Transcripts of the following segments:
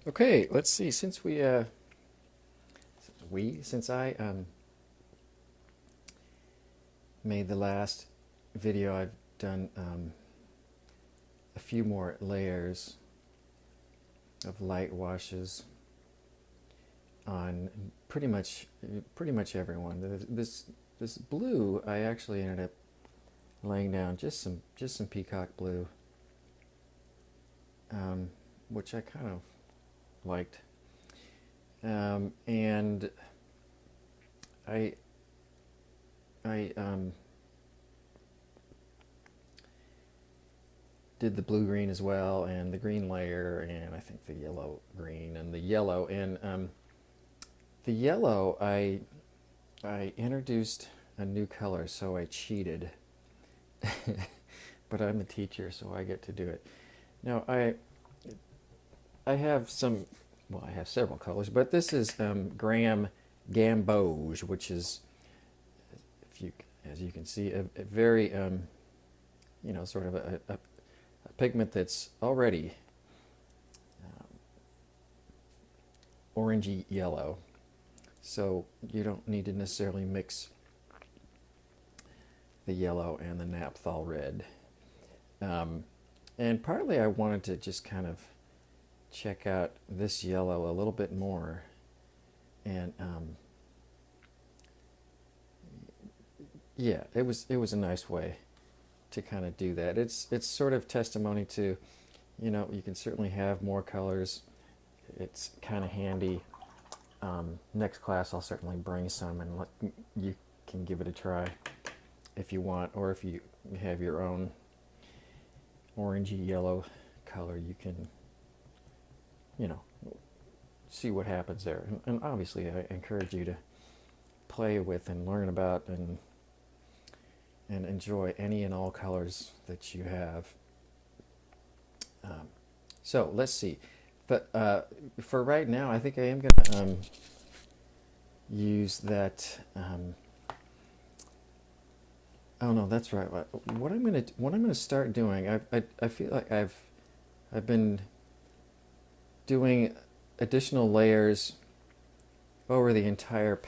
Okay, let's see. Since I made the last video, I've done a few more layers of light washes on pretty much everyone. This blue, I actually ended up laying down just some peacock blue, which I kind of liked, and I I did the blue green as well, and the green layer, and I think the yellow green and the yellow, and the yellow I introduced a new color, so I cheated. But I'm a teacher, so I get to do it. Now I have some, well, I have several colors, but this is Graham Gamboge, which is, if you as you can see, a very sort of a pigment that's already orangey yellow, so you don't need to necessarily mix the yellow and the naphthol red. And partly I wanted to just kind of check out this yellow a little bit more, and yeah, it was a nice way to kind of do that. It's sort of testimony to, you can certainly have more colors. It's kind of handy. Next class I'll certainly bring some, and you can give it a try if you want, or if you have your own orangey yellow color, you can, you know, see what happens there. And obviously I encourage you to play with and learn about and enjoy any and all colors that you have. So let's see. But for right now, I think I am going to use that. Oh no, that's right. What I'm gonna start doing. I feel like I've been doing additional layers over the entire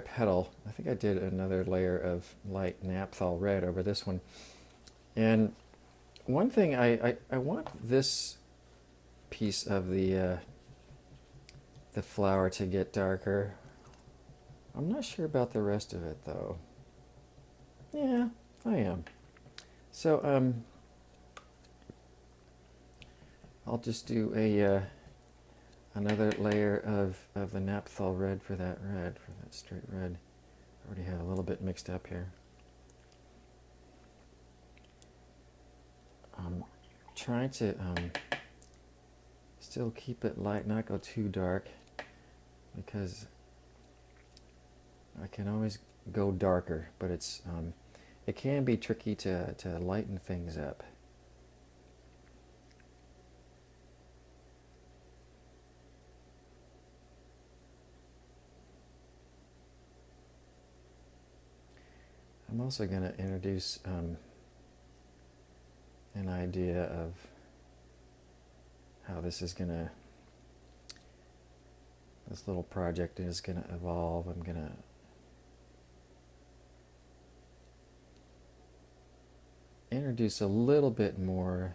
petal. I think I did another layer of light naphthol red over this one. And one thing, I want this piece of the flower to get darker. I'm not sure about the rest of it though. Yeah, I am. So I'll just do another layer of the naphthol red for that straight red. I already have a little bit mixed up here. I'm trying to still keep it light, not go too dark, because I can always go darker, but it can be tricky to lighten things up. I'm also going to introduce an idea of how this little project is going to evolve. I'm going to introduce a little bit more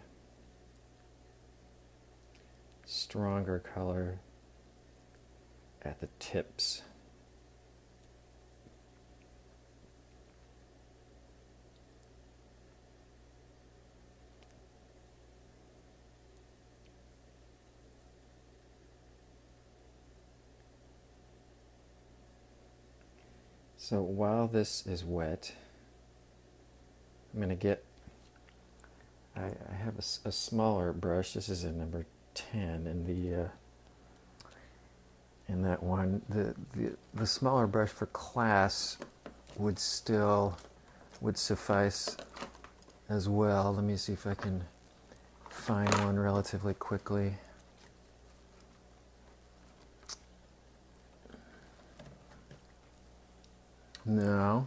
stronger color at the tips. So while this is wet, I'm going to I have a smaller brush. This is a number 10 in that one. The smaller brush for class would suffice as well. Let me see if I can find one relatively quickly. No.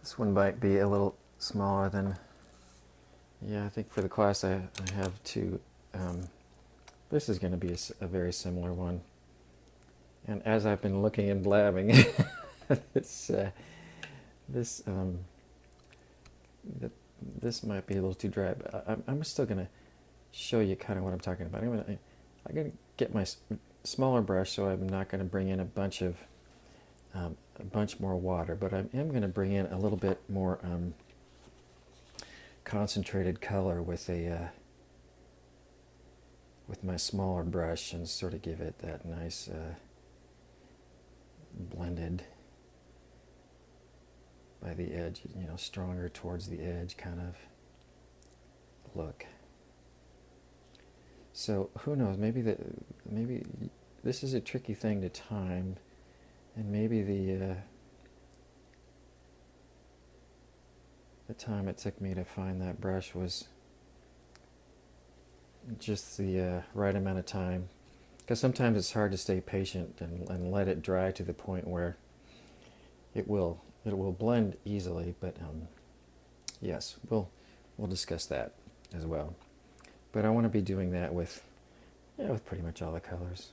This one might be a little smaller than, yeah, I think for the class I have two. This is going to be a very similar one. And as I've been looking and blabbing, it's, this this might be a little too dry, but I'm still going to show you kind of what I'm talking about. I'm going to get my smaller brush, so I'm not going to bring in a bunch more water, but I am going to bring in a little bit more concentrated color with my smaller brush, and sort of give it that nice blended by the edge, stronger towards the edge kind of look. So who knows? Maybe this is a tricky thing to time, and maybe the time it took me to find that brush was just the right amount of time, because sometimes it's hard to stay patient and let it dry to the point where it will blend easily. But yes, we'll discuss that as well. But I want to be doing that with pretty much all the colors.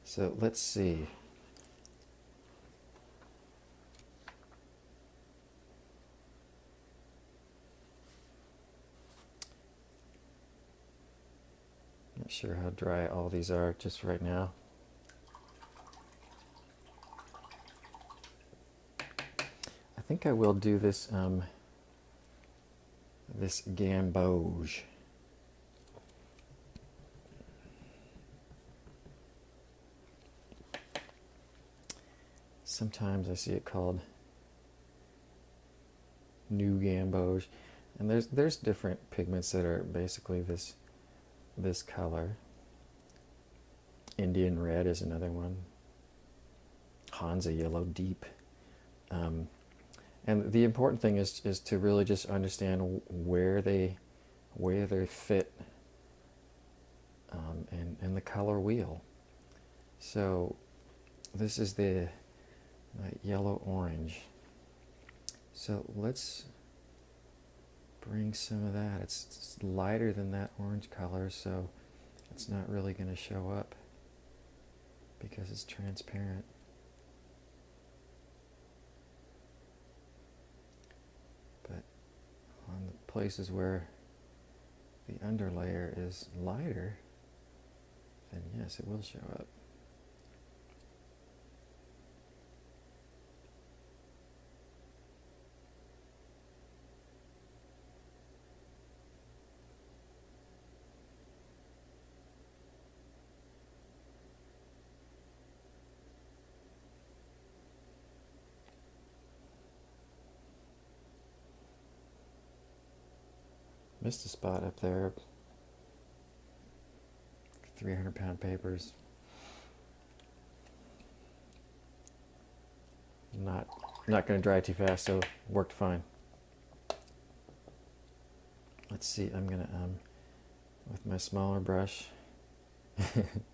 So let's see. Not sure how dry all these are just right now. I think I will do this this gamboge. Sometimes I see it called new gamboge, and there's different pigments that are basically this color. Indian red is another one. Hansa yellow deep. And the important thing is to really just understand where they fit in the color wheel. So this is the yellow orange. So let's bring some of that. It's lighter than that orange color, so it's not really going to show up because it's transparent. But on the places where the underlayer is lighter, then yes, it will show up. Missed a spot up there. 300-pound papers. Not going to dry too fast, so worked fine. Let's see. I'm going to with my smaller brush,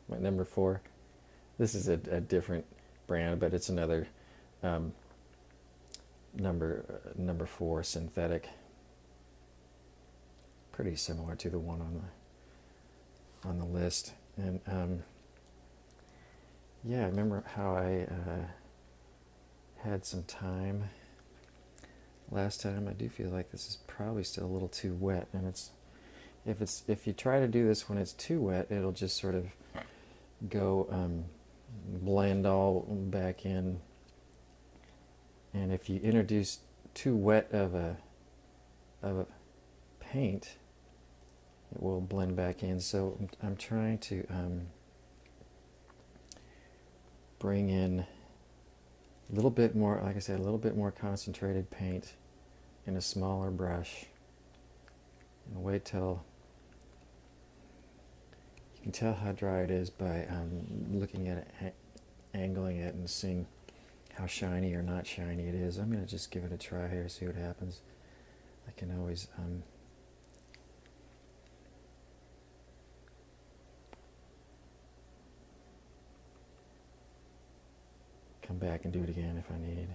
my number 4. This is a different brand, but it's another number 4 synthetic. Pretty similar to the one on the list. And yeah, I remember how I had some time last time. I do feel like this is probably still a little too wet, and if you try to do this when it's too wet, it'll just sort of go blend all back in. And if you introduce too wet of a paint, it will blend back in. So I'm trying to bring in a little bit more, like I said, a little bit more concentrated paint in a smaller brush, and wait till you can tell how dry it is by looking at it, angling it, and seeing how shiny or not shiny it is. I'm going to just give it a try here, see what happens. I can always come back and do it again if I need.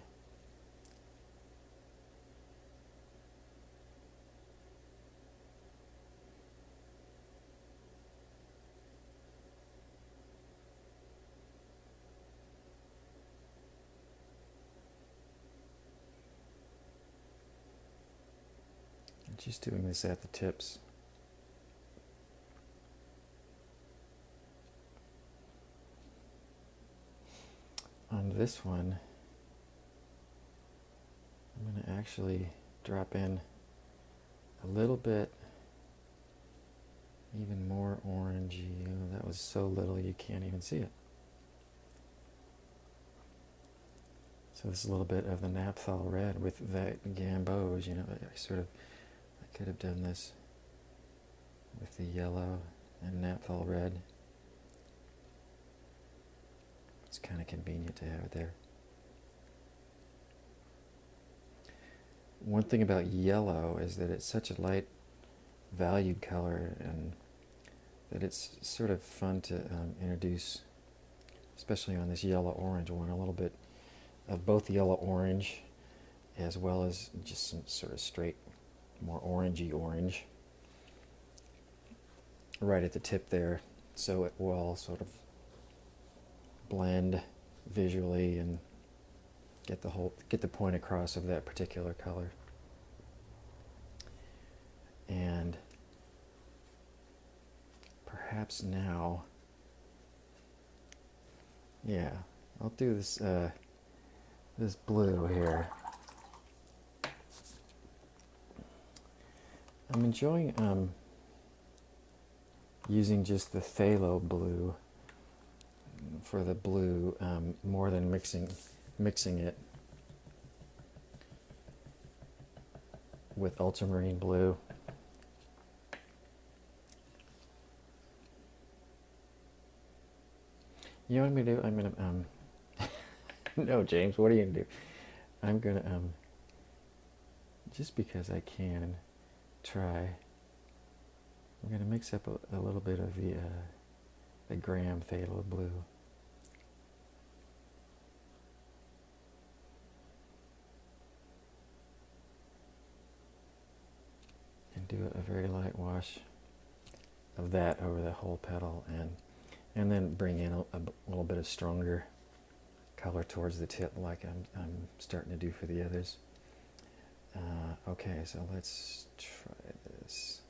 Just doing this at the tips. On this one, I'm going to actually drop in a little bit, even more orangey. Oh, that was so little you can't even see it. So this is a little bit of the naphthol red with that gamboge, you know, I could have done this with the yellow and naphthol red. It's kind of convenient to have it there. One thing about yellow is that it's such a light valued color, and that it's sort of fun to introduce, especially on this yellow-orange one, a little bit of both yellow-orange as well as just some sort of straight, more orangey orange right at the tip there, so it will all sort of blend visually and get the point across of that particular color. And perhaps now, yeah, I'll do this this blue here. I'm enjoying using just the phthalo blue for the blue more than mixing it with ultramarine blue. You know what I'm gonna do? I'm gonna no, James, what are you gonna do? I'm gonna just because I can try. I'm gonna mix up a little bit of the gram phthalo blue. And do a very light wash of that over the whole petal, and then bring in a little bit of stronger color towards the tip, like I'm starting to do for the others. Okay, so let's try this.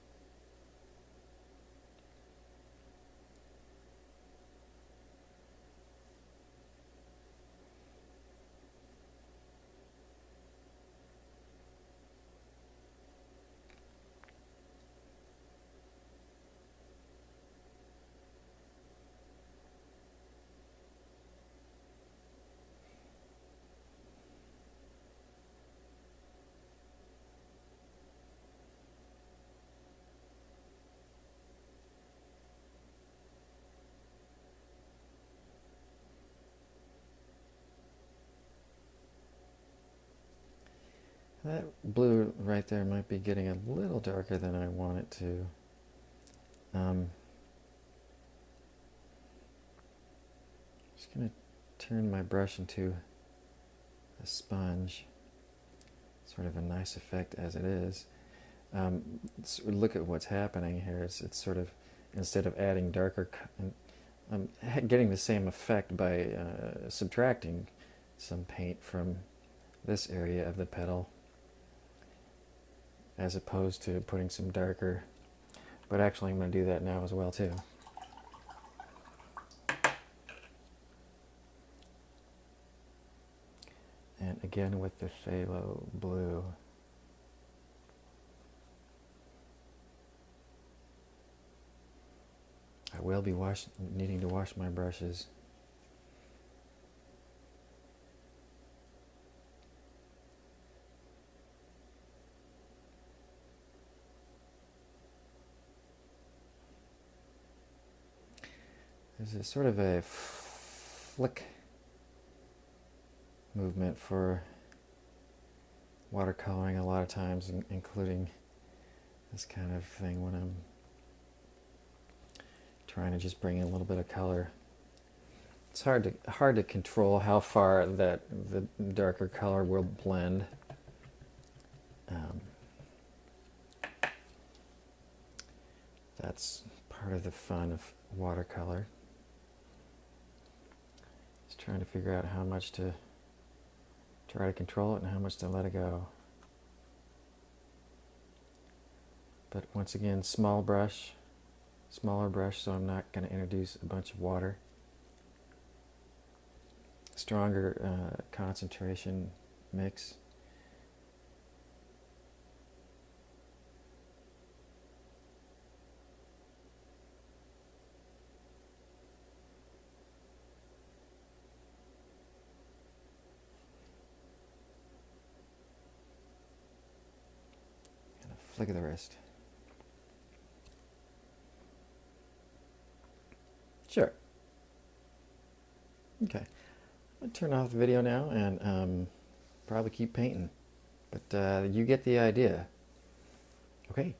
That blue right there might be getting a little darker than I want it to. Just going to turn my brush into a sponge. Sort of a nice effect as it is. Look at what's happening here. It's sort of, instead of adding darker, I'm getting the same effect by subtracting some paint from this area of the petal, as opposed to putting some darker. But actually I'm going to do that now as well too. And again with the phthalo blue. I will be needing to wash my brushes. There's a sort of a flick movement for watercoloring a lot of times, including this kind of thing when I'm trying to just bring in a little bit of color. It's hard to control how far that the darker color will blend. That's part of the fun of watercolor. Just trying to figure out how much to try to control it and how much to let it go. But once again, smaller brush, so I'm not going to introduce a bunch of water. Stronger concentration mix. And a flick of the wrist. Sure. Okay. I'm going to turn off the video now and probably keep painting. But you get the idea. Okay.